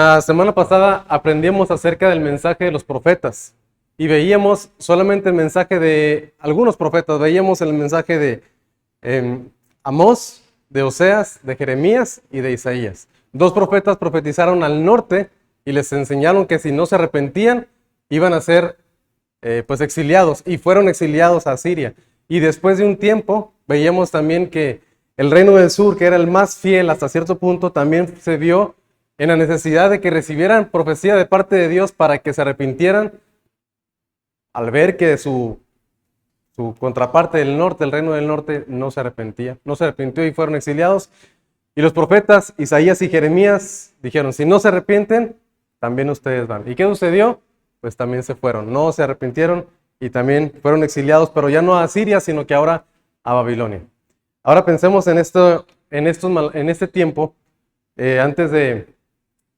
La semana pasada aprendimos acerca del mensaje de los profetas y veíamos solamente el mensaje de algunos profetas. Veíamos el mensaje de Amós, de Oseas, de Jeremías y de Isaías. Dos profetas profetizaron al norte y les enseñaron que si no se arrepentían iban a ser pues exiliados, y fueron exiliados a Siria. Y después de un tiempo veíamos también que el reino del sur, que era el más fiel hasta cierto punto, también se vio en la necesidad de que recibieran profecía de parte de Dios para que se arrepintieran al ver que su contraparte del norte, el reino del norte, no se arrepintió y fueron exiliados. Y los profetas Isaías y Jeremías dijeron, si no se arrepienten, también ustedes van. ¿Y qué sucedió? Pues también se fueron, no se arrepintieron y también fueron exiliados, pero ya no a Siria, sino que ahora a Babilonia. Ahora pensemos en este tiempo, antes de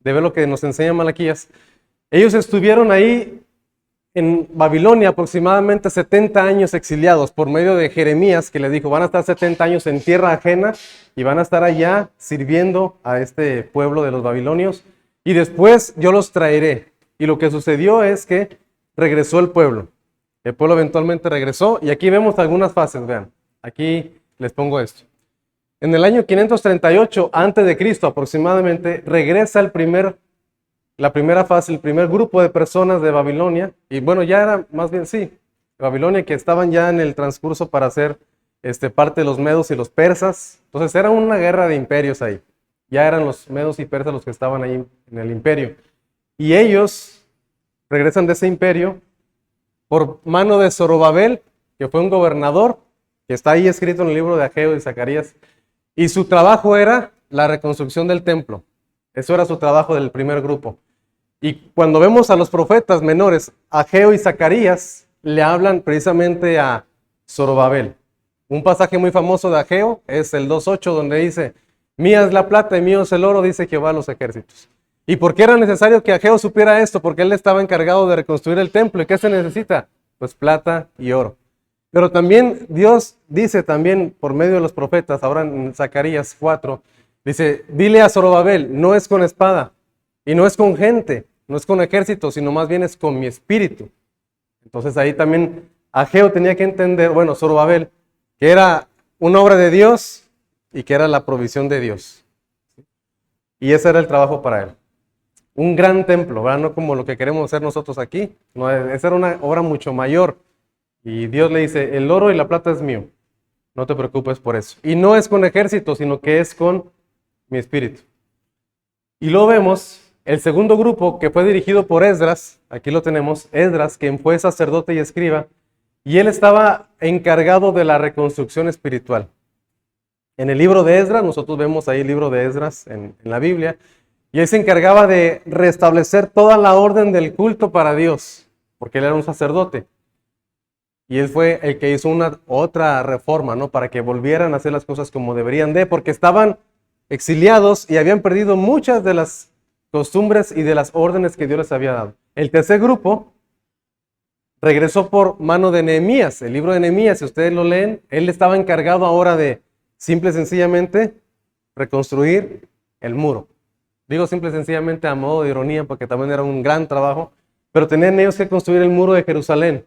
ver lo que nos enseña Malaquías. Ellos estuvieron ahí en Babilonia aproximadamente 70 años exiliados por medio de Jeremías, que les dijo, van a estar 70 años en tierra ajena y van a estar allá sirviendo a este pueblo de los babilonios, y después yo los traeré. Y lo que sucedió es que regresó el pueblo. El pueblo eventualmente regresó, y aquí vemos algunas fases, vean. Aquí les pongo esto. En el año 538 a.C. aproximadamente, regresa la primera fase, el primer grupo de personas de Babilonia, y bueno, ya era más bien Babilonia, que estaban ya en el transcurso para ser parte de los medos y los persas. Entonces era una guerra de imperios ahí. Ya eran los medos y persas los que estaban ahí en el imperio. Y ellos regresan de ese imperio por mano de Zorobabel, que fue un gobernador, que está ahí escrito en el libro de Ageo y Zacarías. Y su trabajo era la reconstrucción del templo. Eso era su trabajo del primer grupo. Y cuando vemos a los profetas menores, Ageo y Zacarías, le hablan precisamente a Zorobabel. Un pasaje muy famoso de Ageo es el 2:8, donde dice, mía es la plata y mío es el oro, dice Jehová a los ejércitos. ¿Y por qué era necesario que Ageo supiera esto? Porque él estaba encargado de reconstruir el templo. ¿Y qué se necesita? Pues plata y oro. Pero también Dios dice también por medio de los profetas, ahora en Zacarías 4, dice, dile a Zorobabel, no es con espada y no es con gente, no es con ejército, sino más bien es con mi espíritu. Entonces ahí también Ageo tenía que entender, bueno, Zorobabel, que era una obra de Dios y que era la provisión de Dios. Y ese era el trabajo para él. Un gran templo, ¿verdad? No como lo que queremos hacer nosotros aquí. No, esa era una obra mucho mayor. Y Dios le dice, el oro y la plata es mío, no te preocupes por eso. Y no es con ejército, sino que es con mi espíritu. Y luego vemos el segundo grupo, que fue dirigido por Esdras. Aquí lo tenemos, Esdras, quien fue sacerdote y escriba, y él estaba encargado de la reconstrucción espiritual. En el libro de Esdras, nosotros vemos ahí el libro de Esdras en la Biblia, y él se encargaba de restablecer toda la orden del culto para Dios, porque él era un sacerdote. Y él fue el que hizo otra reforma, ¿no? Para que volvieran a hacer las cosas como deberían porque estaban exiliados y habían perdido muchas de las costumbres y de las órdenes que Dios les había dado. El tercer grupo regresó por mano de Nehemías. El libro de Nehemías, si ustedes lo leen, él estaba encargado ahora de simple y sencillamente reconstruir el muro. Digo simple y sencillamente a modo de ironía, porque también era un gran trabajo, pero tenían ellos que construir el muro de Jerusalén.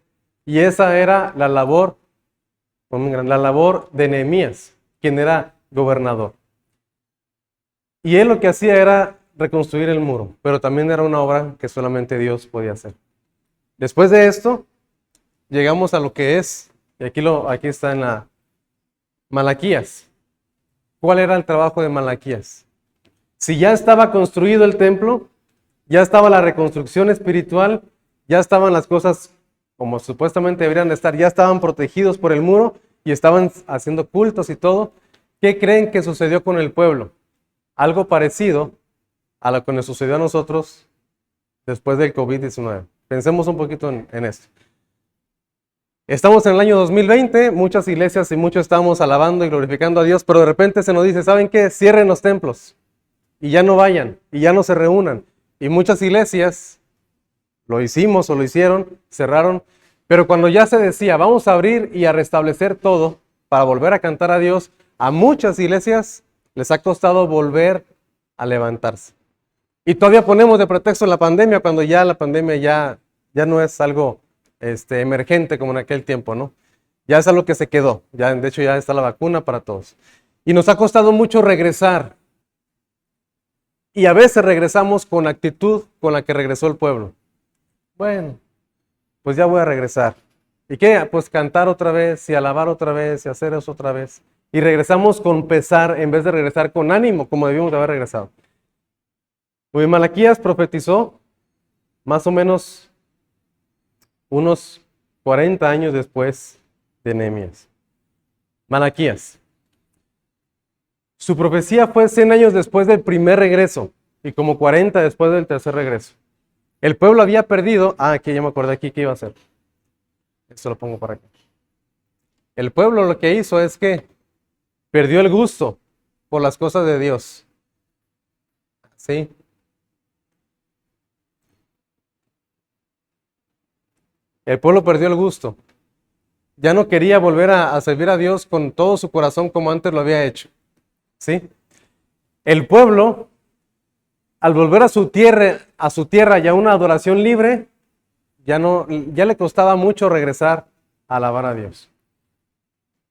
Y esa era la labor de Nehemías, quien era gobernador. Y él lo que hacía era reconstruir el muro, pero también era una obra que solamente Dios podía hacer. Después de esto, llegamos a lo que es, y aquí está en la Malaquías. ¿Cuál era el trabajo de Malaquías? Si ya estaba construido el templo, ya estaba la reconstrucción espiritual, ya estaban las cosas como supuestamente deberían de estar, ya estaban protegidos por el muro y estaban haciendo cultos y todo, ¿qué creen que sucedió con el pueblo? Algo parecido a lo que nos sucedió a nosotros después del COVID-19. Pensemos un poquito en esto. Estamos en el año 2020, muchas iglesias y muchos estamos alabando y glorificando a Dios, pero de repente se nos dice, ¿saben qué? Cierren los templos y ya no vayan y ya no se reúnan. Y muchas iglesias lo hicimos o lo hicieron, cerraron, pero cuando ya se decía, vamos a abrir y a restablecer todo para volver a cantar a Dios, a muchas iglesias les ha costado volver a levantarse. Y todavía ponemos de pretexto la pandemia cuando ya la pandemia ya no es algo emergente como en aquel tiempo, ¿no? Ya es algo que se quedó. Ya, de hecho, ya está la vacuna para todos. Y nos ha costado mucho regresar. Y a veces regresamos con la actitud con la que regresó el pueblo. Bueno, pues ya voy a regresar. ¿Y qué? Pues cantar otra vez y alabar otra vez y hacer eso otra vez. Y regresamos con pesar en vez de regresar con ánimo, como debíamos de haber regresado. Muy Malaquías profetizó más o menos unos 40 años después de Nehemías. Malaquías. Su profecía fue 100 años después del primer regreso y como 40 después del tercer regreso. El pueblo había perdido. Aquí ya me acordé aquí qué iba a hacer. Esto lo pongo para acá. El pueblo lo que hizo es que perdió el gusto por las cosas de Dios. ¿Sí? El pueblo perdió el gusto. Ya no quería volver a servir a Dios con todo su corazón como antes lo había hecho. ¿Sí? El pueblo, al volver a su tierra ya una adoración libre, ya le costaba mucho regresar a alabar a Dios.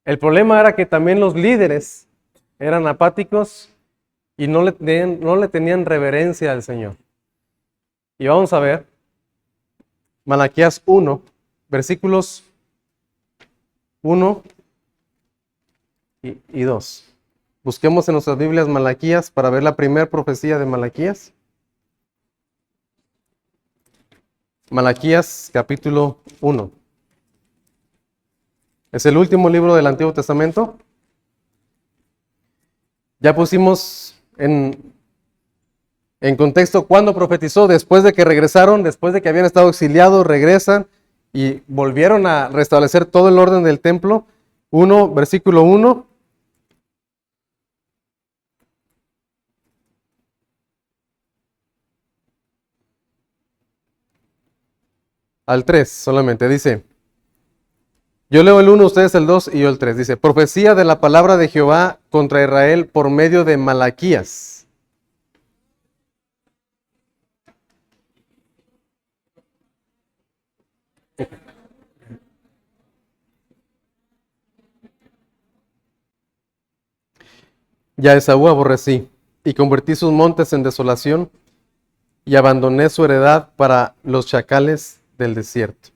El problema era que también los líderes eran apáticos y no le tenían reverencia al Señor. Y vamos a ver Malaquías 1, versículos 1 y 2. Busquemos en nuestras Biblias Malaquías para ver la primera profecía de Malaquías. Malaquías capítulo 1. Es el último libro del Antiguo Testamento. Ya pusimos en contexto cuándo profetizó, después de que regresaron, después de que habían estado exiliados, regresan y volvieron a restablecer todo el orden del templo. Versículo 1. Al 3 solamente, dice, yo leo el 1, ustedes el 2 y yo el 3. Dice, profecía de la palabra de Jehová contra Israel por medio de Malaquías. Y a Esaú aborrecí, y convertí sus montes en desolación, y abandoné su heredad para los chacales del desierto.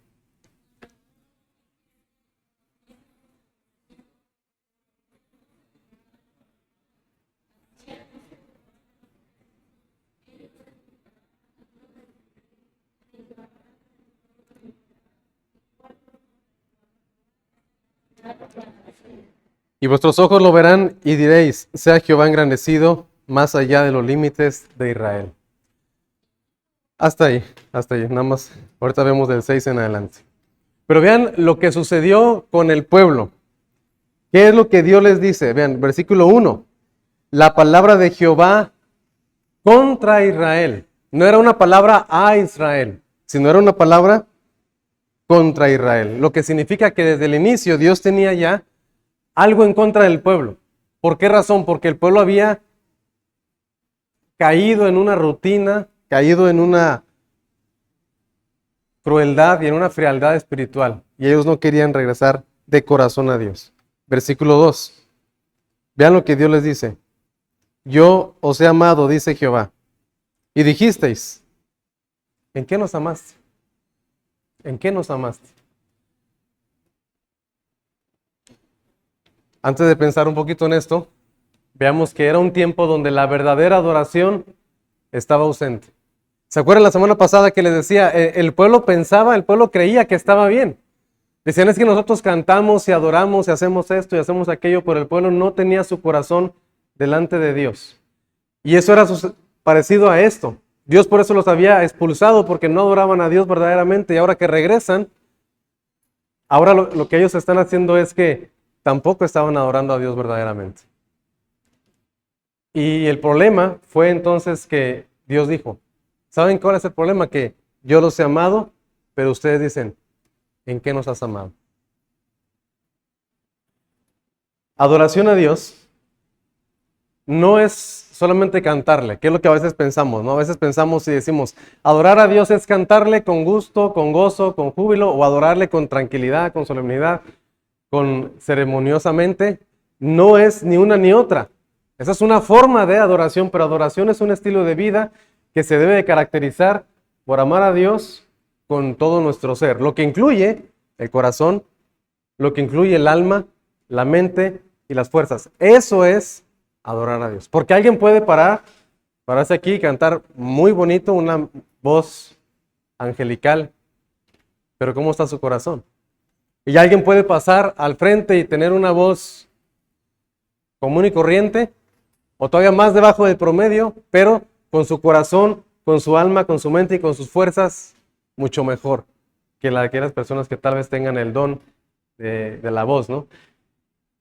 Y vuestros ojos lo verán y diréis, sea Jehová engrandecido más allá de los límites de Israel. Hasta ahí, nada más. Ahorita vemos del 6 en adelante. Pero vean lo que sucedió con el pueblo. ¿Qué es lo que Dios les dice? Vean, versículo 1. La palabra de Jehová contra Israel. No era una palabra a Israel, sino era una palabra contra Israel. Lo que significa que desde el inicio Dios tenía ya algo en contra del pueblo. ¿Por qué razón? Porque el pueblo había caído en una rutina, caído en una crueldad y en una frialdad espiritual. Y ellos no querían regresar de corazón a Dios. Versículo 2. Vean lo que Dios les dice. Yo os he amado, dice Jehová. Y dijisteis, ¿en qué nos amaste? ¿En qué nos amaste? Antes de pensar un poquito en esto, veamos que era un tiempo donde la verdadera adoración estaba ausente. ¿Se acuerdan la semana pasada que les decía, el pueblo pensaba, el pueblo creía que estaba bien? Decían, es que nosotros cantamos y adoramos y hacemos esto y hacemos aquello, pero el pueblo no tenía su corazón delante de Dios. Y eso era parecido a esto. Dios por eso los había expulsado porque no adoraban a Dios verdaderamente. Y ahora que regresan, ahora lo que ellos están haciendo es que tampoco estaban adorando a Dios verdaderamente. Y el problema fue entonces que Dios dijo, ¿saben cuál es el problema? Que yo los he amado, pero ustedes dicen, ¿en qué nos has amado? Adoración a Dios no es solamente cantarle, que es lo que a veces pensamos, ¿no? A veces pensamos y decimos, adorar a Dios es cantarle con gusto, con gozo, con júbilo, o adorarle con tranquilidad, con solemnidad, con ceremoniosamente. No es ni una ni otra. Esa es una forma de adoración, pero adoración es un estilo de vida que se debe de caracterizar por amar a Dios con todo nuestro ser, lo que incluye el corazón, lo que incluye el alma, la mente y las fuerzas. Eso es adorar a Dios. Porque alguien puede pararse aquí y cantar muy bonito, una voz angelical, pero ¿cómo está su corazón? Y alguien puede pasar al frente y tener una voz común y corriente, o todavía más debajo del promedio, pero con su corazón, con su alma, con su mente y con sus fuerzas, mucho mejor que la de aquellas personas que tal vez tengan el don de la voz, ¿no?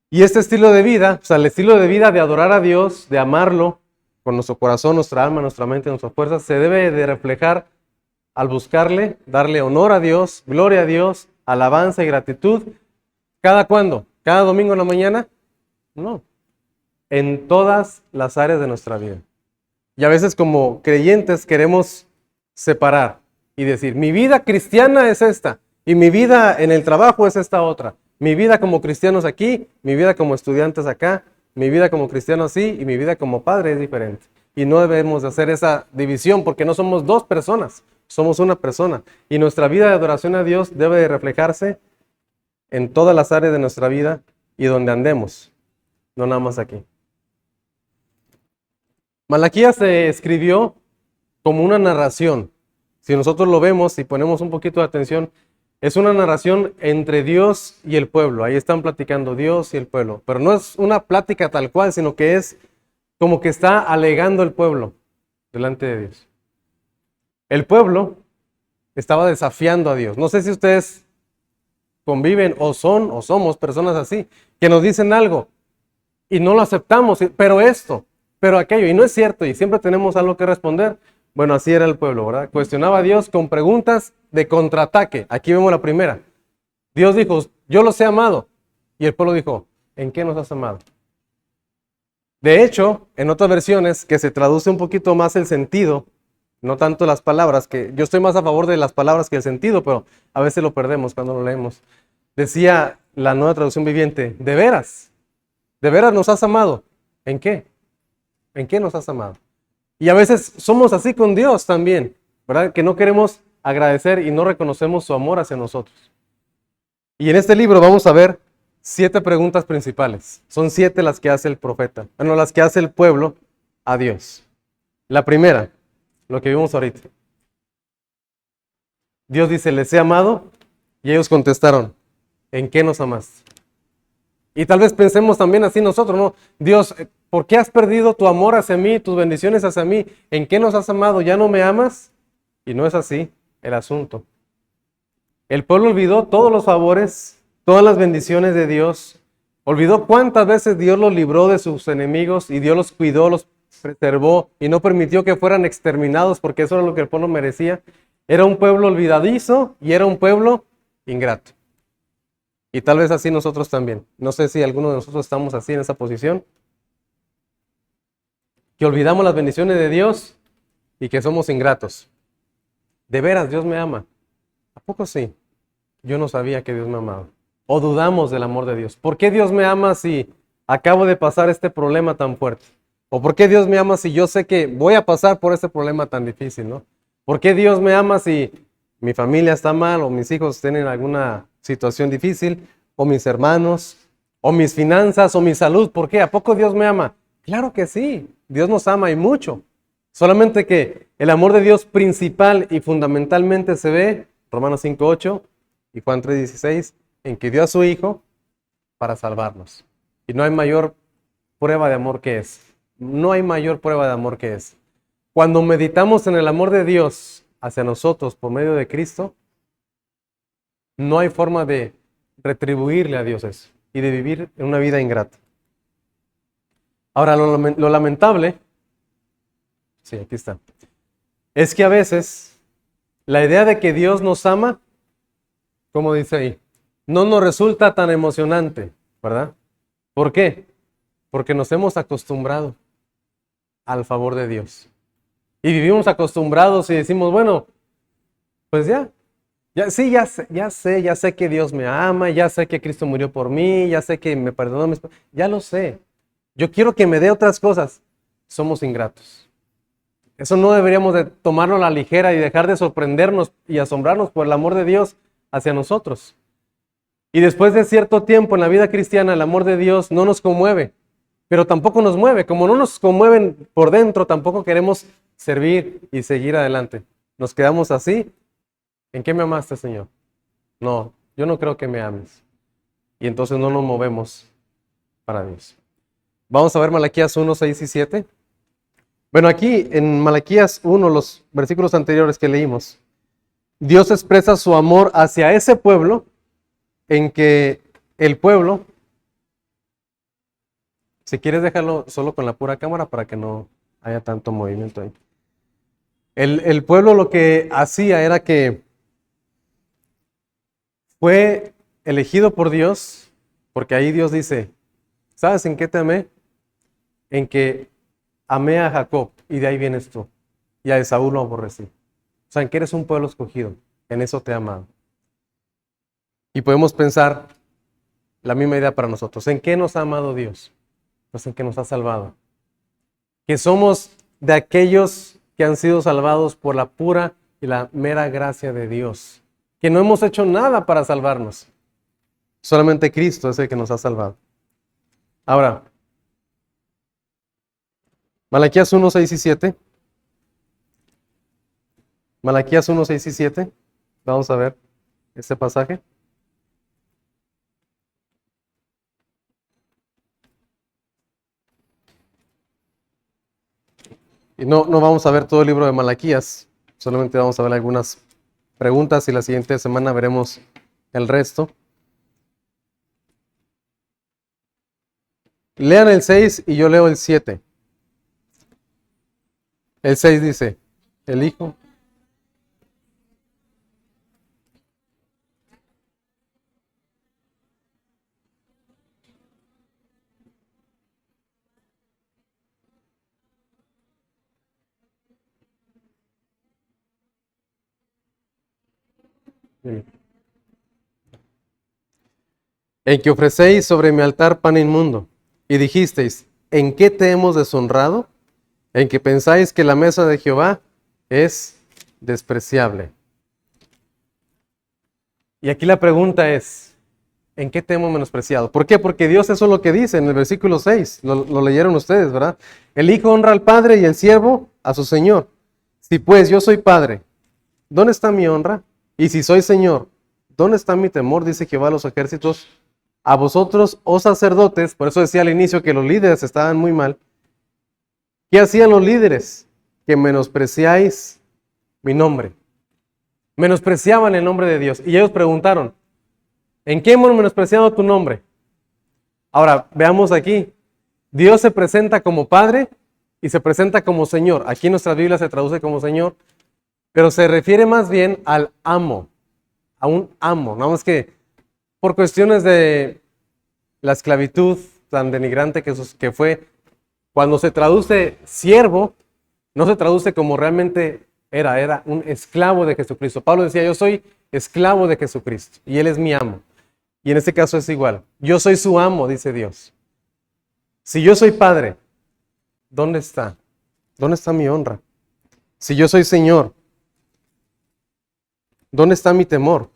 Y este estilo de vida, o sea, el estilo de vida de adorar a Dios, de amarlo con nuestro corazón, nuestra alma, nuestra mente, nuestras fuerzas, se debe de reflejar al buscarle, darle honor a Dios, gloria a Dios, alabanza y gratitud. ¿Cada cuándo? ¿Cada domingo en la mañana? No, en todas las áreas de nuestra vida. Y a veces como creyentes queremos separar y decir, mi vida cristiana es esta, y mi vida en el trabajo es esta otra. Mi vida como cristianos aquí, mi vida como estudiantes acá, mi vida como cristiano así, y mi vida como padre es diferente. Y no debemos de hacer esa división porque no somos dos personas, somos una persona. Y nuestra vida de adoración a Dios debe de reflejarse en todas las áreas de nuestra vida y donde andemos, no nada más aquí. Malaquías se escribió como una narración. Si nosotros lo vemos y ponemos un poquito de atención, es una narración entre Dios y el pueblo. Ahí están platicando Dios y el pueblo. Pero no es una plática tal cual, sino que es como que está alegando el pueblo delante de Dios. El pueblo estaba desafiando a Dios. No sé si ustedes conviven o son o somos personas así, que nos dicen algo y no lo aceptamos, pero esto, pero aquello, y no es cierto, y siempre tenemos algo que responder. Bueno, así era el pueblo, ¿verdad? Cuestionaba a Dios con preguntas de contraataque. Aquí vemos la primera. Dios dijo, yo los he amado. Y el pueblo dijo, ¿en qué nos has amado? De hecho, en otras versiones, que se traduce un poquito más el sentido, no tanto las palabras, que yo estoy más a favor de las palabras que el sentido, pero a veces lo perdemos cuando lo leemos. Decía la Nueva Traducción Viviente, ¿de veras nos has amado? ¿En qué? ¿En qué nos has amado? Y a veces somos así con Dios también, ¿verdad? Que no queremos agradecer y no reconocemos su amor hacia nosotros. Y en este libro vamos a ver 7 preguntas principales. Son 7 las que hace el profeta, bueno, las que hace el pueblo a Dios. La primera, lo que vimos ahorita. Dios dice, les he amado, y ellos contestaron, ¿en qué nos amaste? Y tal vez pensemos también así nosotros, ¿no? Dios, ¿por qué has perdido tu amor hacia mí, tus bendiciones hacia mí? ¿En qué nos has amado? ¿Ya no me amas? Y no es así el asunto. El pueblo olvidó todos los favores, todas las bendiciones de Dios. Olvidó cuántas veces Dios los libró de sus enemigos y Dios los cuidó, los preservó y no permitió que fueran exterminados porque eso era lo que el pueblo merecía. Era un pueblo olvidadizo y era un pueblo ingrato. Y tal vez así nosotros también. No sé si alguno de nosotros estamos así en esa posición. Que olvidamos las bendiciones de Dios y que somos ingratos. De veras, Dios me ama. ¿A poco sí? Yo no sabía que Dios me amaba. O dudamos del amor de Dios. ¿Por qué Dios me ama si acabo de pasar este problema tan fuerte? ¿O por qué Dios me ama si yo sé que voy a pasar por este problema tan difícil, ¿no? ¿Por qué Dios me ama si mi familia está mal o mis hijos tienen alguna situación difícil o mis hermanos o mis finanzas o mi salud? ¿Por qué? ¿A poco Dios me ama? Claro que sí, Dios nos ama y mucho. Solamente que el amor de Dios principal y fundamentalmente se ve, Romanos 5:8 y Juan 3:16, en que dio a su Hijo para salvarnos. Y no hay mayor prueba de amor que es. No hay mayor prueba de amor que es. Cuando meditamos en el amor de Dios hacia nosotros por medio de Cristo, no hay forma de retribuirle a Dios eso y de vivir en una vida ingrata. Ahora, lo lamentable, sí, aquí está, es que a veces la idea de que Dios nos ama, como dice ahí, no nos resulta tan emocionante, ¿verdad? ¿Por qué? Porque nos hemos acostumbrado. al favor de Dios. Y vivimos acostumbrados y decimos, bueno, pues sí, ya sé que Dios me ama, ya sé que Cristo murió por mí, ya sé que me perdonó ya lo sé. Yo quiero que me dé otras cosas. Somos ingratos. Eso no deberíamos de tomarlo a la ligera y dejar de sorprendernos y asombrarnos por el amor de Dios hacia nosotros. Y después de cierto tiempo en la vida cristiana, el amor de Dios no nos conmueve, pero tampoco nos mueve. Como no nos conmueven por dentro, tampoco queremos servir y seguir adelante. Nos quedamos así. ¿En qué me amaste, Señor? No, yo no creo que me ames. Y entonces no nos movemos para Dios. Vamos a ver Malaquías 1, 6 y 7. Bueno, aquí en Malaquías 1, los versículos anteriores que leímos, Dios expresa su amor hacia ese pueblo en que el pueblo, si quieres dejarlo solo con la pura cámara para que no haya tanto movimiento ahí. El pueblo lo que hacía era que fue elegido por Dios, porque ahí Dios dice, ¿sabes en qué te amé? En que amé a Jacob y de ahí vienes tú, y a Esaú lo aborrecí. O sea, en que eres un pueblo escogido, en eso te he amado. Y podemos pensar la misma idea para nosotros. ¿En qué nos ha amado Dios? Pues en que nos ha salvado. Que somos de aquellos que han sido salvados por la pura y la mera gracia de Dios. Que no hemos hecho nada para salvarnos. Solamente Cristo es el que nos ha salvado. Ahora, Malaquías 1, 6 y 7. Malaquías 1, 6 y 7. Vamos a ver este pasaje. Y no vamos a ver todo el libro de Malaquías, solamente vamos a ver algunas preguntas y la siguiente semana veremos el resto. Lean el 6 y yo leo el 7. El 6 dice, el Hijo. En que ofrecéis sobre mi altar pan inmundo, y dijisteis, ¿en qué te hemos deshonrado? En que pensáis que la mesa de Jehová es despreciable. Y aquí la pregunta es, ¿en qué te hemos menospreciado? ¿Por qué? Porque Dios eso es lo que dice en el versículo 6, lo leyeron ustedes, ¿verdad? El Hijo honra al Padre y el siervo a su Señor. Si pues yo soy Padre, ¿dónde está mi honra? Y si soy Señor, ¿dónde está mi temor? Dice Jehová a los ejércitos. A vosotros, oh sacerdotes, por eso decía al inicio que los líderes estaban muy mal. ¿Qué hacían los líderes? Que menospreciáis mi nombre. Menospreciaban el nombre de Dios. Y ellos preguntaron, ¿en qué hemos menospreciado tu nombre? Ahora, veamos aquí. Dios se presenta como Padre y se presenta como Señor. Aquí en nuestra Biblia se traduce como Señor, pero se refiere más bien al amo, a un amo. Nada más que por cuestiones de la esclavitud tan denigrante que fue, cuando se traduce siervo, no se traduce como realmente era un esclavo de Jesucristo. Pablo decía, yo soy esclavo de Jesucristo y Él es mi amo. Y en este caso es igual. Yo soy su amo, dice Dios. Si yo soy Padre, ¿dónde está? ¿Dónde está mi honra? Si yo soy Señor, ¿dónde está mi temor?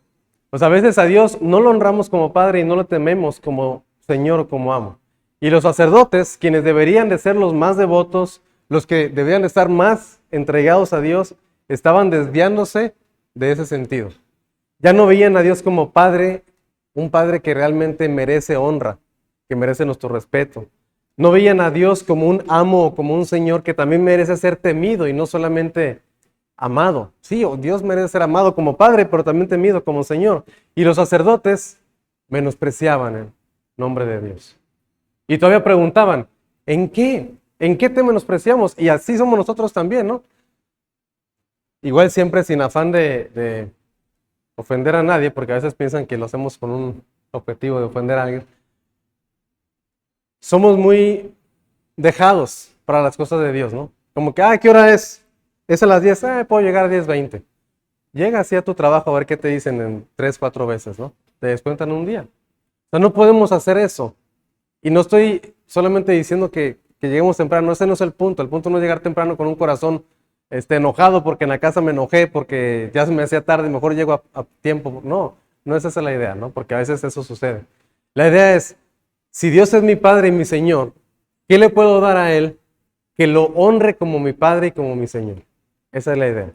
Pues a veces a Dios no lo honramos como Padre y no lo tememos como Señor o como amo. Y los sacerdotes, quienes deberían de ser los más devotos, los que deberían de estar más entregados a Dios, estaban desviándose de ese sentido. Ya no veían a Dios como Padre, un Padre que realmente merece honra, que merece nuestro respeto. No veían a Dios como un amo o como un Señor que también merece ser temido y no solamente amado. Sí, Dios merece ser amado como Padre, pero también temido como Señor. Y los sacerdotes menospreciaban el nombre de Dios. Y todavía preguntaban, ¿en qué? ¿En qué te menospreciamos? Y así somos nosotros también, ¿no? Igual siempre sin afán de ofender a nadie, porque a veces piensan que lo hacemos con un objetivo de ofender a alguien. Somos muy dejados para las cosas de Dios, ¿no? Como que, ¿qué hora es? Es a las 10, puedo llegar a 10:20. Llega así a tu trabajo a ver qué te dicen en 3, 4 veces, ¿no? Te descuentan un día. O sea, no podemos hacer eso. Y no estoy solamente diciendo que lleguemos temprano, ese no es el punto no es llegar temprano con un corazón enojado porque en la casa me enojé, porque ya se me hacía tarde y mejor llego a tiempo. No, no es esa la idea, ¿no? Porque a veces eso sucede. La idea es, si Dios es mi Padre y mi Señor, ¿qué le puedo dar a Él que lo honre como mi Padre y como mi Señor? Esa es la idea.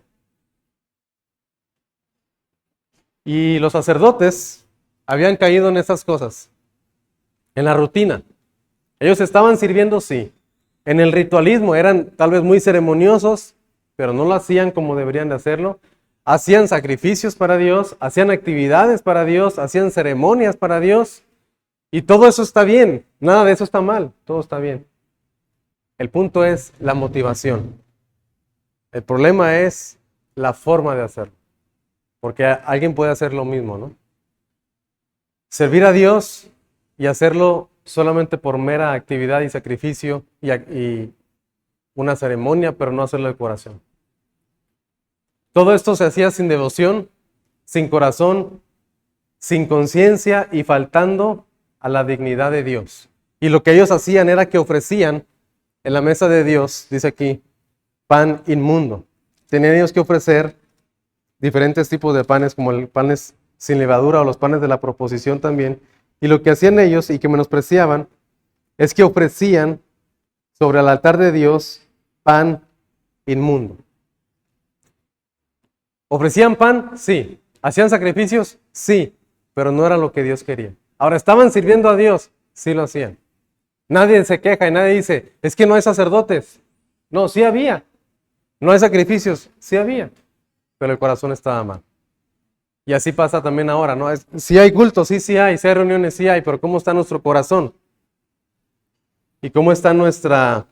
Y los sacerdotes habían caído en estas cosas, en la rutina. Ellos estaban sirviendo, sí. En el ritualismo eran tal vez muy ceremoniosos, pero no lo hacían como deberían de hacerlo. Hacían sacrificios para Dios, hacían actividades para Dios, hacían ceremonias para Dios. Y todo eso está bien, nada de eso está mal, todo está bien. El punto es la motivación. El problema es la forma de hacerlo. Porque alguien puede hacer lo mismo, ¿no? Servir a Dios y hacerlo solamente por mera actividad y sacrificio y una ceremonia, pero no hacerlo de corazón. Todo esto se hacía sin devoción, sin corazón, sin conciencia y faltando a la dignidad de Dios. Y lo que ellos hacían era que ofrecían en la mesa de Dios, dice aquí, pan inmundo. Tenían ellos que ofrecer diferentes tipos de panes, como el panes sin levadura o los panes de la proposición también. Y lo que hacían ellos y que menospreciaban es que ofrecían sobre el altar de Dios pan inmundo. ¿Ofrecían pan? Sí. ¿Hacían sacrificios? Sí. Pero no era lo que Dios quería. Ahora, ¿estaban sirviendo a Dios? Sí lo hacían. Nadie se queja y nadie dice, es que no hay sacerdotes. No, sí había. No hay sacrificios, sí había. Pero el corazón estaba mal. Y así pasa también ahora, ¿no? Sí hay cultos, sí hay reuniones, sí hay, pero ¿cómo está nuestro corazón? ¿Y cómo está nuestra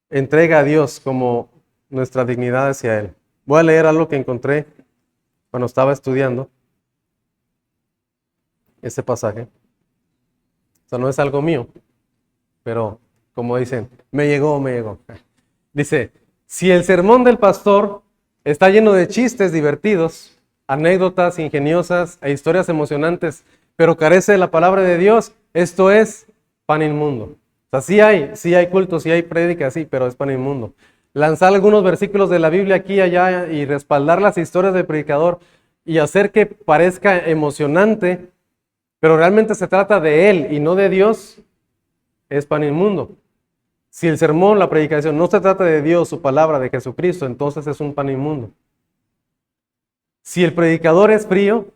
entrega a Dios como nuestra dignidad hacia Él? Voy a leer algo que encontré cuando estaba estudiando este pasaje. O sea, no es algo mío, pero como dicen, me llegó. Dice, si el sermón del pastor está lleno de chistes divertidos, anécdotas ingeniosas e historias emocionantes, pero carece de la palabra de Dios, esto es pan inmundo. O sea, sí hay cultos, sí hay prédicas, sí, pero es pan inmundo. Lanzar algunos versículos de la Biblia aquí y allá y respaldar las historias del predicador y hacer que parezca emocionante, pero realmente se trata de él y no de Dios, es pan inmundo. Si el sermón, la predicación, no se trata de Dios, su palabra, de Jesucristo, entonces es un pan inmundo. Si el predicador es frío,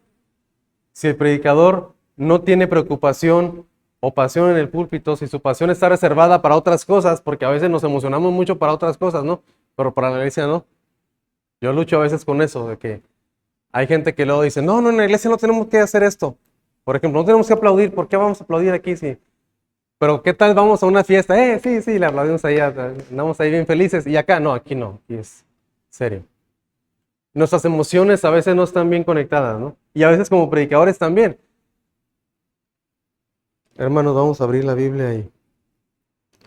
si el predicador no tiene preocupación o pasión en el púlpito, si su pasión está reservada para otras cosas, porque a veces nos emocionamos mucho para otras cosas, ¿no? Pero para la iglesia no. Yo lucho a veces con eso, de que hay gente que luego dice, no, en la iglesia no tenemos que hacer esto. Por ejemplo, no tenemos que aplaudir, ¿por qué vamos a aplaudir aquí si... Pero ¿qué tal vamos a una fiesta? Sí, le aplaudimos ahí, andamos ahí bien felices. Y acá no, aquí es serio. Nuestras emociones a veces no están bien conectadas, ¿no? Y a veces como predicadores también. Hermanos, vamos a abrir la Biblia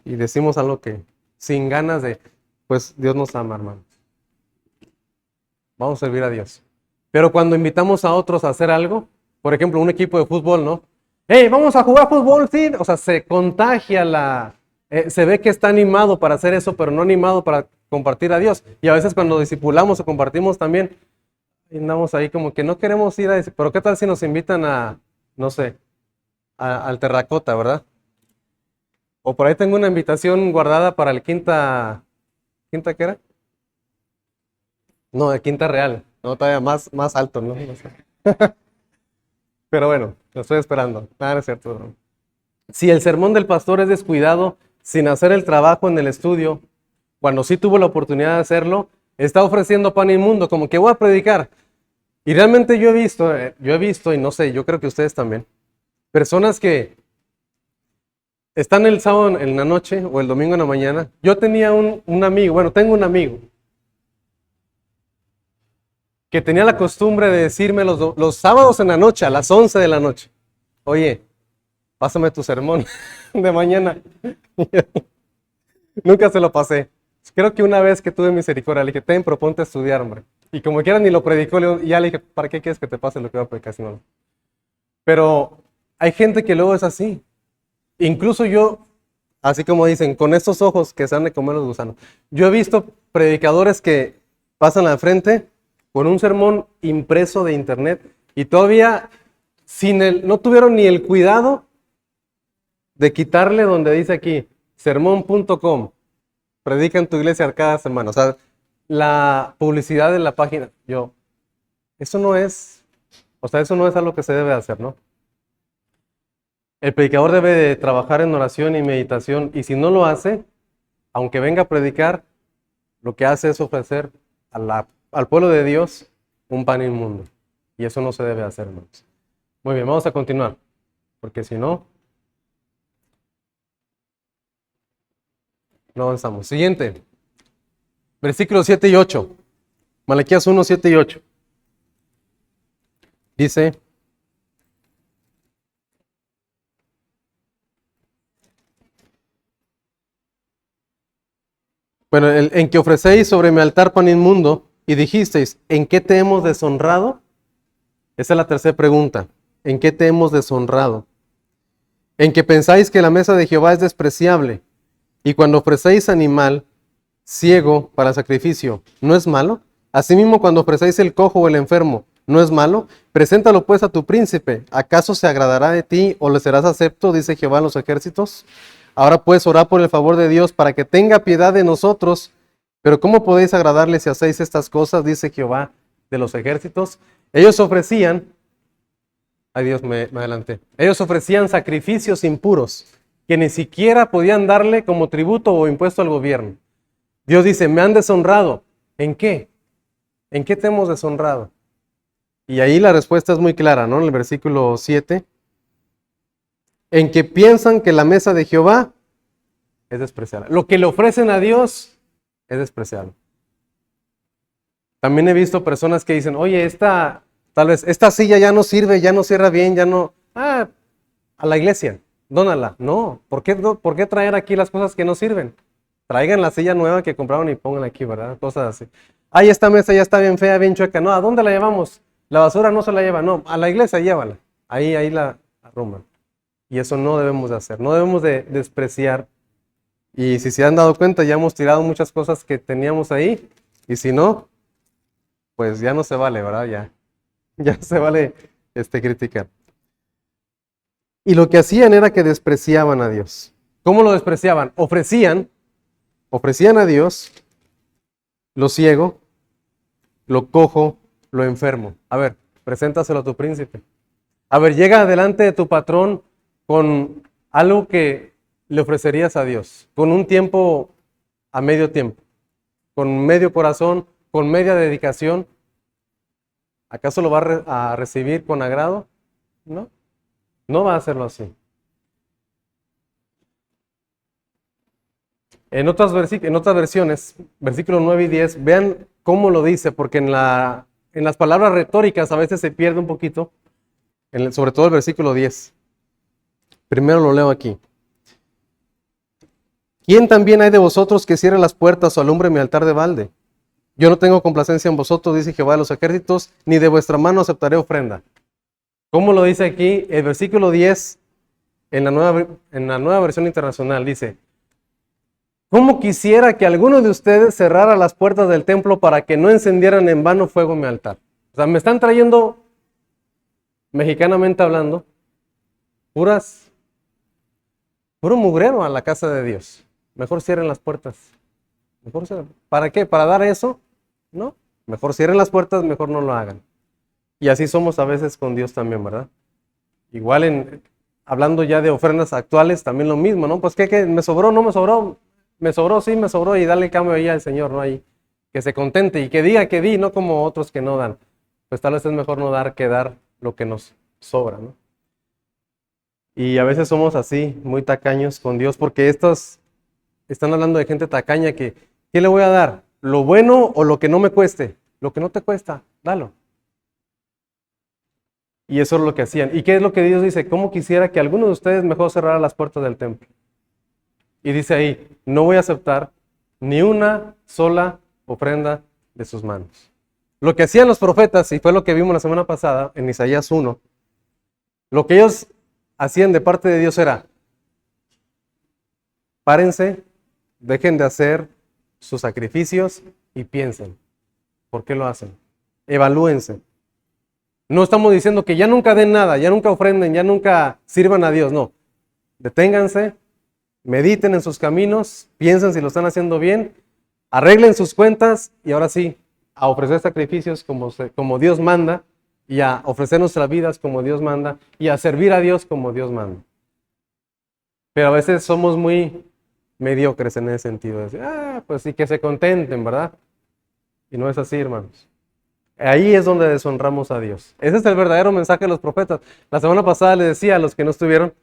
y decimos algo que sin ganas de, pues Dios nos ama, hermanos. Vamos a servir a Dios. Pero cuando invitamos a otros a hacer algo, por ejemplo, un equipo de fútbol, ¿no? ¡Hey, vamos a jugar fútbol! Sí, o sea, se contagia se ve que está animado para hacer eso, pero no animado para compartir a Dios. Y a veces cuando discipulamos o compartimos también, andamos ahí como que no queremos ir a decir, pero ¿qué tal si nos invitan a, no sé, al Terracota, ¿verdad? O por ahí tengo una invitación guardada para el ¿Quinta qué era? No, el Quinta Real. No, todavía más alto, ¿no? No sé. Pero bueno, lo estoy esperando. No es cierto. Si el sermón del pastor es descuidado, sin hacer el trabajo en el estudio, cuando sí tuvo la oportunidad de hacerlo, está ofreciendo pan inmundo, como que voy a predicar. Y realmente yo he visto, y no sé, yo creo que ustedes también, personas que están el sábado en la noche o el domingo en la mañana. Yo tenía un amigo, bueno, tengo un amigo que tenía la costumbre de decirme los sábados en la noche, a las 11 de la noche, oye, pásame tu sermón de mañana. Nunca se lo pasé. Creo que una vez que tuve misericordia, le dije, ten, proponte a estudiar, hombre. Y como quiera ni lo predicó, y ya le dije, ¿para qué quieres que te pase lo que va a predicar si no? Pero hay gente que luego es así. Incluso yo, así como dicen, con estos ojos que se han de comer los gusanos. Yo he visto predicadores que pasan al frente con un sermón impreso de internet y todavía no tuvieron ni el cuidado de quitarle donde dice aquí, sermón.com, predica en tu iglesia cada semana. O sea, la publicidad de la página, eso no es, eso no es algo que se debe hacer, ¿no? El predicador debe de trabajar en oración y meditación, y si no lo hace, aunque venga a predicar, lo que hace es ofrecer al pueblo de Dios un pan inmundo. Y eso no se debe hacer, hermanos. Muy bien, vamos a continuar, porque si no, no avanzamos. Siguiente, versículos 7 y 8. Malaquías 1, 7 y 8. Dice: bueno, en que ofrecéis sobre mi altar pan inmundo, y dijisteis, ¿en qué te hemos deshonrado? Esa es la tercera pregunta. ¿En qué te hemos deshonrado? En que pensáis que la mesa de Jehová es despreciable, y cuando ofrecéis animal ciego para sacrificio, ¿no es malo? Asimismo, cuando ofrecéis el cojo o el enfermo, ¿no es malo? Preséntalo pues a tu príncipe. ¿Acaso se agradará de ti o le serás acepto? Dice Jehová en los ejércitos. Ahora pues orad por el favor de Dios para que tenga piedad de nosotros. Pero ¿cómo podéis agradarle si hacéis estas cosas? Dice Jehová de los ejércitos. Ellos ofrecían, ay Dios, me adelanté. Ellos ofrecían sacrificios impuros que ni siquiera podían darle como tributo o impuesto al gobierno. Dios dice, me han deshonrado. ¿En qué? ¿En qué te hemos deshonrado? Y ahí la respuesta es muy clara, ¿no? En el versículo 7. En que piensan que la mesa de Jehová es despreciable. Lo que le ofrecen a Dios es despreciable. También he visto personas que dicen, oye, tal vez esta silla ya no sirve, ya no cierra bien, ya no... a la iglesia, dónala. No, ¿por qué traer aquí las cosas que no sirven? Traigan la silla nueva que compraron y pónganla aquí, ¿verdad? Cosas así. Ay, esta mesa ya está bien fea, bien chueca. No, ¿a dónde la llevamos? La basura no se la lleva, no, a la iglesia llévala. Ahí la arruman. Y eso no debemos de hacer, no debemos de despreciar. Y si se han dado cuenta, ya hemos tirado muchas cosas que teníamos ahí. Y si no, pues ya no se vale, ¿verdad? Ya se vale criticar. Y lo que hacían era que despreciaban a Dios. ¿Cómo lo despreciaban? Ofrecían a Dios lo ciego, lo cojo, lo enfermo. A ver, preséntaselo a tu príncipe. A ver, llega delante de tu patrón con algo que le ofrecerías a Dios, con un tiempo a medio tiempo, con medio corazón, con media dedicación. ¿Acaso lo va a recibir con agrado? No, no va a hacerlo así. En otras versiones, versículos 9 y 10, vean cómo lo dice, porque en las palabras retóricas a veces se pierde un poquito, sobre todo el versículo 10. Primero lo leo aquí. ¿Quién también hay de vosotros que cierre las puertas o alumbre mi altar de balde? Yo no tengo complacencia en vosotros, dice Jehová de los ejércitos, ni de vuestra mano aceptaré ofrenda. ¿Cómo lo dice aquí? El versículo 10, en la nueva versión internacional, dice: ¿cómo quisiera que alguno de ustedes cerrara las puertas del templo para que no encendieran en vano fuego en mi altar? O sea, me están trayendo, mexicanamente hablando, puro mugrero a la casa de Dios. Mejor cierren las puertas. ¿Para qué? ¿Para dar eso? No. Mejor cierren las puertas, mejor no lo hagan. Y así somos a veces con Dios también, ¿verdad? Igual hablando ya de ofrendas actuales, también lo mismo, ¿no? Pues ¿qué? ¿Me sobró? ¿No me sobró? Me sobró, sí, me sobró, y dale cambio ahí al Señor, ¿no? Ahí, que se contente y que diga que di, no como otros que no dan. Pues tal vez es mejor no dar que dar lo que nos sobra, ¿no? Y a veces somos así, muy tacaños con Dios, porque estos están hablando de gente tacaña que, ¿qué le voy a dar? ¿Lo bueno o lo que no me cueste? Lo que no te cuesta, dalo. Y eso es lo que hacían. ¿Y qué es lo que Dios dice? ¿Cómo quisiera que alguno de ustedes mejor cerrara las puertas del templo? Y dice ahí, no voy a aceptar ni una sola ofrenda de sus manos. Lo que hacían los profetas, y fue lo que vimos la semana pasada en Isaías 1, lo que ellos hacían de parte de Dios era, párense, dejen de hacer sus sacrificios y piensen, ¿por qué lo hacen? Evalúense. No estamos diciendo que ya nunca den nada, ya nunca ofrenden, ya nunca sirvan a Dios, no. Deténganse, mediten en sus caminos, piensen si lo están haciendo bien, arreglen sus cuentas y ahora sí, a ofrecer sacrificios como Dios manda y a ofrecer nuestras vidas como Dios manda y a servir a Dios como Dios manda. Pero a veces somos muy mediocres en ese sentido. De decir, pues sí, que se contenten, ¿verdad? Y no es así, hermanos. Ahí es donde deshonramos a Dios. Ese es el verdadero mensaje de los profetas. La semana pasada les decía a los que no estuvieron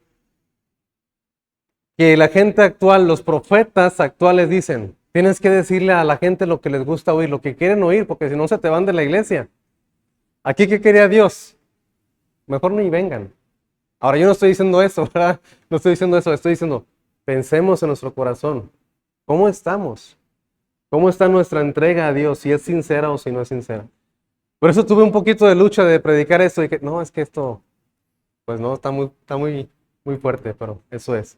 que la gente actual, los profetas actuales dicen, tienes que decirle a la gente lo que les gusta oír, lo que quieren oír, porque si no se te van de la iglesia. Aquí, ¿qué quería Dios? Mejor ni vengan. Ahora, yo no estoy diciendo eso, ¿verdad? No estoy diciendo eso, estoy diciendo, pensemos en nuestro corazón. ¿Cómo estamos? ¿Cómo está nuestra entrega a Dios? Si es sincera o si no es sincera. Por eso tuve un poquito de lucha de predicar esto y que, no, es que esto, pues no, está muy fuerte, pero eso es.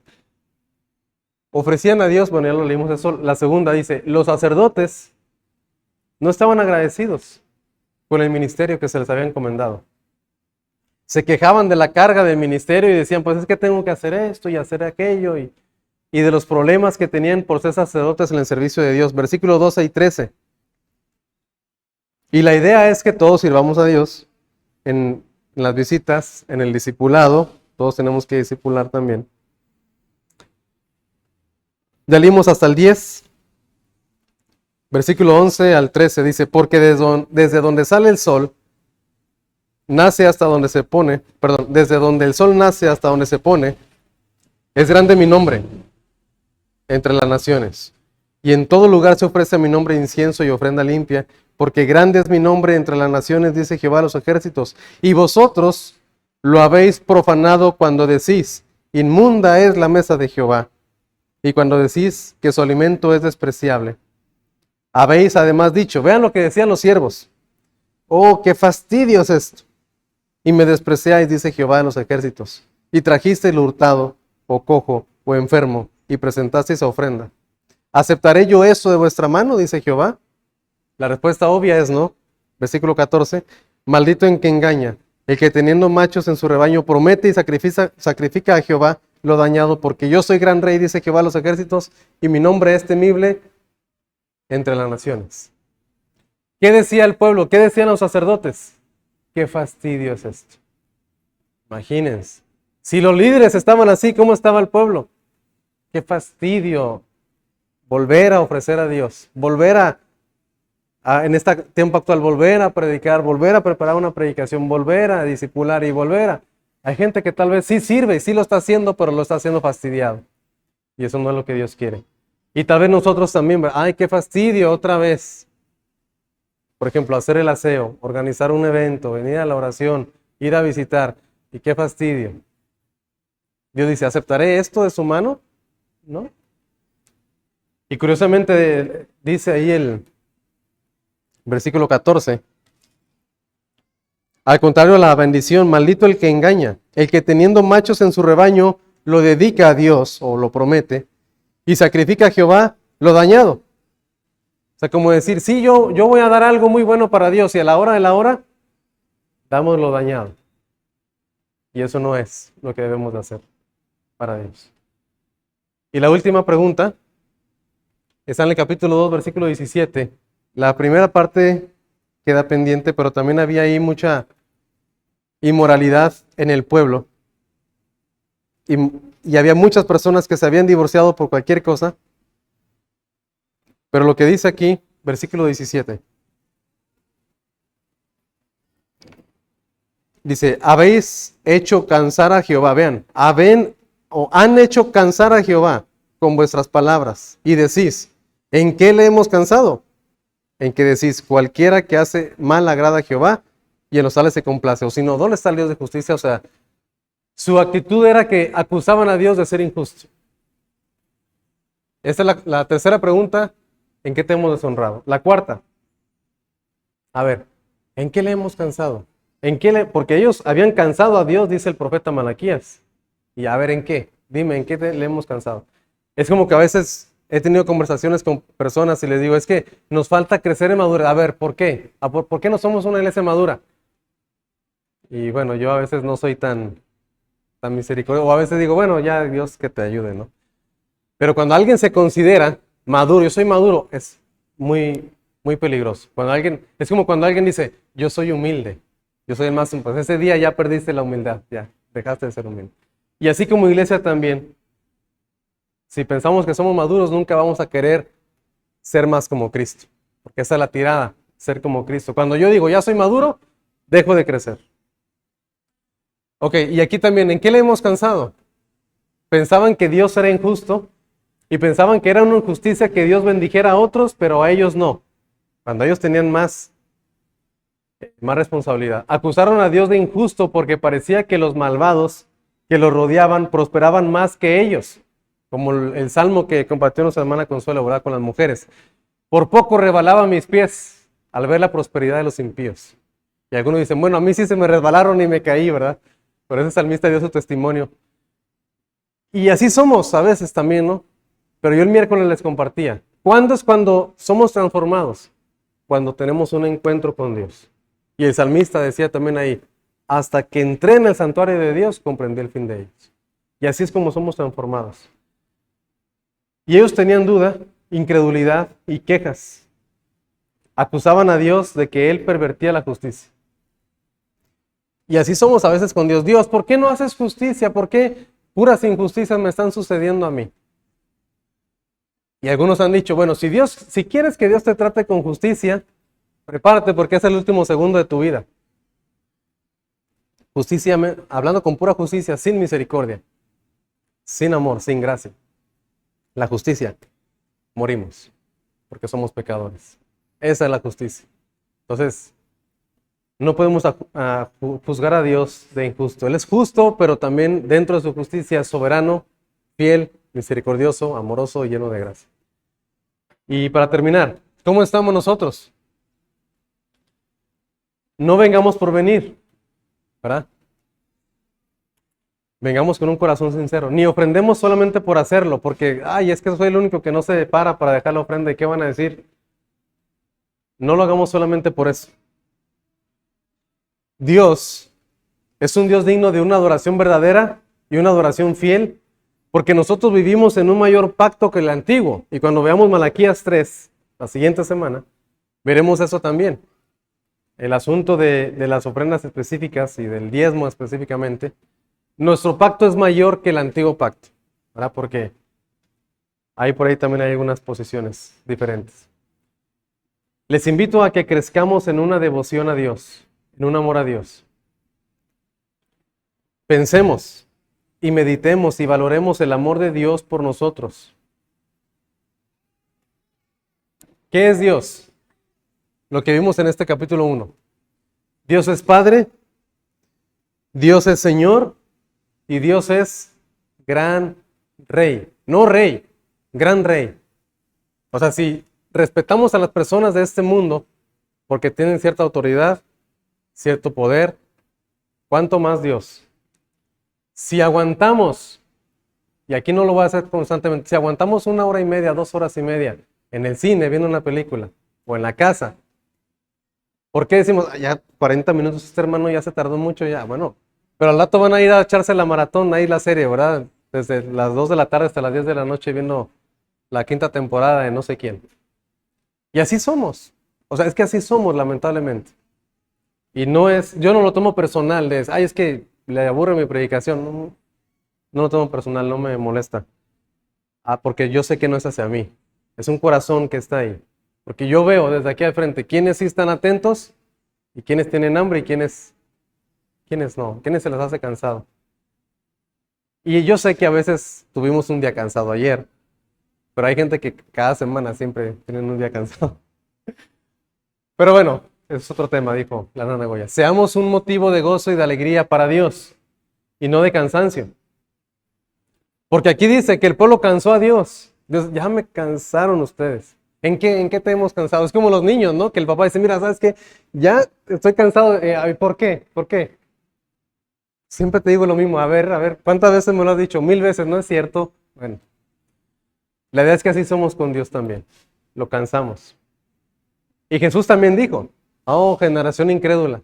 Ofrecían a Dios, bueno, ya lo leímos eso. La segunda dice, los sacerdotes no estaban agradecidos con el ministerio que se les había encomendado. Se quejaban de la carga del ministerio y decían, pues es que tengo que hacer esto y hacer aquello y de los problemas que tenían por ser sacerdotes en el servicio de Dios. Versículos 12 y 13. Y la idea es que todos sirvamos a Dios en las visitas, en el discipulado. Todos tenemos que discipular también. Ya leímos hasta el 10. Versículo 11 al 13 dice, porque desde donde sale el sol, nace hasta donde se pone, desde donde el sol nace hasta donde se pone, es grande mi nombre entre las naciones. Y en todo lugar se ofrece a mi nombre incienso y ofrenda limpia, porque grande es mi nombre entre las naciones, dice Jehová de los ejércitos. Y vosotros lo habéis profanado cuando decís, inmunda es la mesa de Jehová. Y cuando decís que su alimento es despreciable. Habéis además dicho, vean lo que decían los siervos. Oh, qué fastidio es esto. Y me despreciáis, dice Jehová de los ejércitos. Y trajisteis lo hurtado, o cojo, o enfermo, y presentasteis ofrenda. ¿Aceptaré yo eso de vuestra mano? Dice Jehová. La respuesta obvia es no. Versículo 14. Maldito en que engaña, el que teniendo machos en su rebaño promete y sacrifica a Jehová lo dañado, porque yo soy gran rey, dice Jehová de los ejércitos, y mi nombre es temible entre las naciones. ¿Qué decía el pueblo? ¿Qué decían los sacerdotes? ¿Qué fastidio es esto? Imagínense. Si los líderes estaban así, ¿cómo estaba el pueblo? Qué fastidio volver a ofrecer a Dios, volver en este tiempo actual, volver a predicar, volver a preparar una predicación, volver a discipular y volver a... Hay gente que tal vez sí sirve y sí lo está haciendo, pero lo está haciendo fastidiado. Y eso no es lo que Dios quiere. Y tal vez nosotros también, ¡ay, qué fastidio otra vez! Por ejemplo, hacer el aseo, organizar un evento, venir a la oración, ir a visitar. Y qué fastidio. Dios dice, ¿aceptaré esto de su mano? ¿No? Y curiosamente dice ahí el versículo 14. Al contrario a la bendición, maldito el que engaña, el que teniendo machos en su rebaño lo dedica a Dios o lo promete y sacrifica a Jehová lo dañado. O sea, como decir, sí, yo voy a dar algo muy bueno para Dios y a la hora de la hora damos lo dañado. Y eso no es lo que debemos de hacer para Dios. Y la última pregunta está en el capítulo 2, versículo 17. La primera parte queda pendiente, pero también había ahí mucha inmoralidad en el pueblo. Y había muchas personas que se habían divorciado por cualquier cosa. Pero lo que dice aquí, versículo 17. Dice, habéis hecho cansar a Jehová. Vean, han hecho cansar a Jehová con vuestras palabras. Y decís, ¿en qué le hemos cansado? En que decís, cualquiera que hace mal agrada a Jehová y en los tales se complace. O si no, ¿dónde está el Dios de justicia? O sea, su actitud era que acusaban a Dios de ser injusto. Esta es la tercera pregunta, ¿en qué te hemos deshonrado? La cuarta, a ver, ¿en qué le hemos cansado? Porque ellos habían cansado a Dios, dice el profeta Malaquías. Y a ver, ¿en qué? Dime, ¿en qué le hemos cansado? Es como que a veces he tenido conversaciones con personas y les digo, es que nos falta crecer en madurez. A ver, ¿por qué? ¿Por qué no somos una iglesia madura? Y bueno, yo a veces no soy tan misericordioso, o a veces digo, bueno, ya Dios que te ayude, ¿no? Pero cuando alguien se considera maduro, yo soy maduro, es muy, muy peligroso. Es como cuando alguien dice, yo soy humilde, yo soy el más, pues ese día ya perdiste la humildad, ya dejaste de ser humilde. Y así como iglesia también, si pensamos que somos maduros, nunca vamos a querer ser más como Cristo, porque esa es la tirada, ser como Cristo. Cuando yo digo, ya soy maduro, dejo de crecer. Ok, y aquí también, ¿en qué le hemos cansado? Pensaban que Dios era injusto y pensaban que era una injusticia que Dios bendijera a otros, pero a ellos no, cuando ellos tenían más responsabilidad. Acusaron a Dios de injusto porque parecía que los malvados que los rodeaban prosperaban más que ellos, como el salmo que compartió nuestra hermana Consuelo, ¿verdad? Con las mujeres. Por poco rebalaba mis pies al ver la prosperidad de los impíos. Y algunos dicen, bueno, a mí sí se me resbalaron y me caí, ¿verdad? Pero ese salmista dio su testimonio. Y así somos a veces también, ¿no? Pero yo el miércoles les compartía. ¿Cuándo es cuando somos transformados? Cuando tenemos un encuentro con Dios. Y el salmista decía también ahí, hasta que entré en el santuario de Dios, comprendí el fin de ellos. Y así es como somos transformados. Y ellos tenían duda, incredulidad y quejas. Acusaban a Dios de que Él pervertía la justicia. Y así somos a veces con Dios. Dios, ¿por qué no haces justicia? ¿Por qué puras injusticias me están sucediendo a mí? Y algunos han dicho, bueno, si quieres que Dios te trate con justicia, prepárate porque es el último segundo de tu vida. Justicia, hablando con pura justicia, sin misericordia, sin amor, sin gracia. La justicia, morimos, porque somos pecadores. Esa es la justicia. Entonces, no podemos juzgar a Dios de injusto. Él es justo, pero también dentro de su justicia es soberano, fiel, misericordioso, amoroso y lleno de gracia. Y para terminar, ¿cómo estamos nosotros? No vengamos por venir, ¿verdad? Vengamos con un corazón sincero. Ni ofrendemos solamente por hacerlo, porque, ay, es que soy el único que no se para dejar la ofrenda. ¿Y qué van a decir? No lo hagamos solamente por eso. Dios es un Dios digno de una adoración verdadera y una adoración fiel, porque nosotros vivimos en un mayor pacto que el antiguo. Y cuando veamos Malaquías 3, la siguiente semana, veremos eso también. El asunto de las ofrendas específicas y del diezmo específicamente. Nuestro pacto es mayor que el antiguo pacto, ¿verdad? Porque por ahí también hay algunas posiciones diferentes. Les invito a que crezcamos en una devoción a Dios, en un amor a Dios. Pensemos y meditemos y valoremos el amor de Dios por nosotros. ¿Qué es Dios? Lo que vimos en este capítulo 1. Dios es Padre, Dios es Señor y Dios es gran Rey. No Rey, gran Rey. O sea, si respetamos a las personas de este mundo porque tienen cierta autoridad, cierto poder, ¿cuánto más Dios? Si aguantamos, y aquí no lo voy a hacer constantemente, si aguantamos 1 hora y media, 2 horas y media en el cine viendo una película o en la casa, ¿por qué decimos, ya 40 minutos este hermano ya se tardó mucho ya? Bueno, pero al rato van a ir a echarse la maratón, ahí la serie, ¿verdad? Desde las 2 de la tarde hasta las 10 de la noche viendo la 5ª temporada de no sé quién. Y así somos. O sea, es que así somos, lamentablemente. Y yo no lo tomo personal, es que le aburre mi predicación. No, no lo tomo personal, no me molesta. Porque yo sé que no es hacia mí. Es un corazón que está ahí. Porque yo veo desde aquí al frente quiénes sí están atentos y quiénes tienen hambre y quiénes no, quiénes se les hace cansado. Y yo sé que a veces tuvimos un día cansado ayer, pero hay gente que cada semana siempre tienen un día cansado. Pero bueno, ese es otro tema, dijo la nana Goya. Seamos un motivo de gozo y de alegría para Dios y no de cansancio. Porque aquí dice que el pueblo cansó a Dios. Dios, ya me cansaron ustedes. ¿En qué te hemos cansado? Es como los niños, ¿no? Que el papá dice, mira, ¿sabes qué? Ya estoy cansado. ¿Por qué? ¿Por qué? Siempre te digo lo mismo. A ver, ¿cuántas veces me lo has dicho? 1000 veces, ¿no es cierto? Bueno, la idea es que así somos con Dios también. Lo cansamos. Y Jesús también dijo, oh, generación incrédula,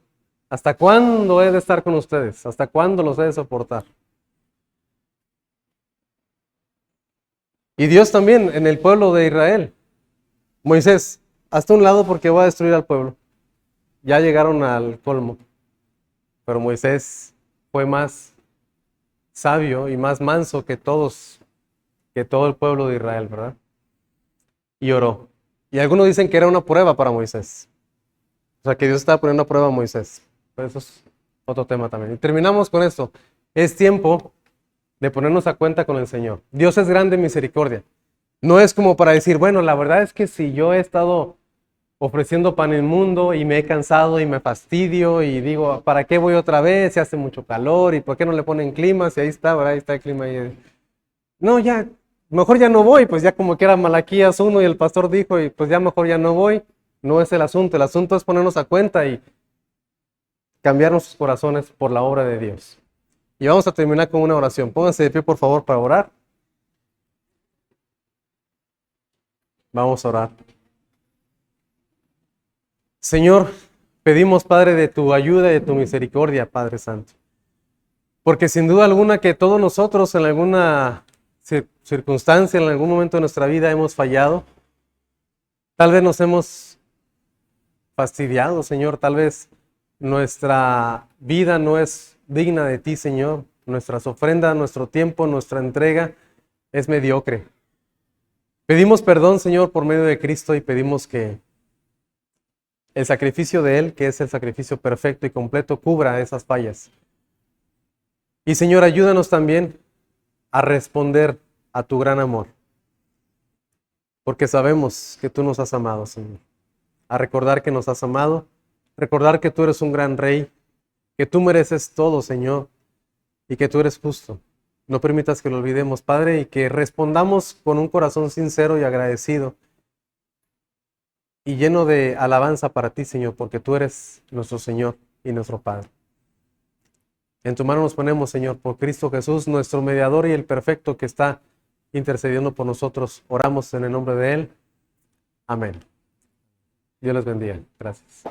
¿hasta cuándo he de estar con ustedes? ¿Hasta cuándo los he de soportar? Y Dios también en el pueblo de Israel. Moisés, hasta un lado porque voy a destruir al pueblo. Ya llegaron al colmo. Pero Moisés fue más sabio y más manso que todos, que todo el pueblo de Israel, ¿verdad? Y oró. Y algunos dicen que era una prueba para Moisés. O sea, que Dios estaba poniendo a prueba a Moisés. Pero eso es otro tema también. Y terminamos con esto. Es tiempo de ponernos a cuenta con el Señor. Dios es grande en misericordia. No es como para decir, bueno, la verdad es que si yo he estado ofreciendo pan inmundo y me he cansado y me fastidio y digo, ¿para qué voy otra vez? Si hace mucho calor y ¿por qué no le ponen clima? Si ahí está, ¿verdad? Ahí está el clima ahí. No, ya, mejor ya no voy, pues ya como que era Malaquías 1 y el pastor dijo, y pues ya mejor ya no voy. No es el asunto es ponernos a cuenta y cambiar nuestros corazones por la obra de Dios. Y vamos a terminar con una oración. Pónganse de pie, por favor, para orar. Vamos a orar. Señor, pedimos, Padre, de tu ayuda y de tu misericordia, Padre Santo. Porque sin duda alguna que todos nosotros en alguna circunstancia, en algún momento de nuestra vida hemos fallado. Tal vez nos hemos fastidiado, Señor. Tal vez nuestra vida no es digna de ti, Señor. Nuestras ofrendas, nuestro tiempo, nuestra entrega es mediocre. Pedimos perdón, Señor, por medio de Cristo y pedimos que el sacrificio de Él, que es el sacrificio perfecto y completo, cubra esas fallas. Y Señor, ayúdanos también a responder a tu gran amor, porque sabemos que tú nos has amado, Señor. A recordar que nos has amado, recordar que tú eres un gran rey, que tú mereces todo, Señor, y que tú eres justo. No permitas que lo olvidemos, Padre, y que respondamos con un corazón sincero y agradecido y lleno de alabanza para ti, Señor, porque tú eres nuestro Señor y nuestro Padre. En tu mano nos ponemos, Señor, por Cristo Jesús, nuestro mediador y el perfecto que está intercediendo por nosotros. Oramos en el nombre de Él. Amén. Dios les bendiga. Gracias.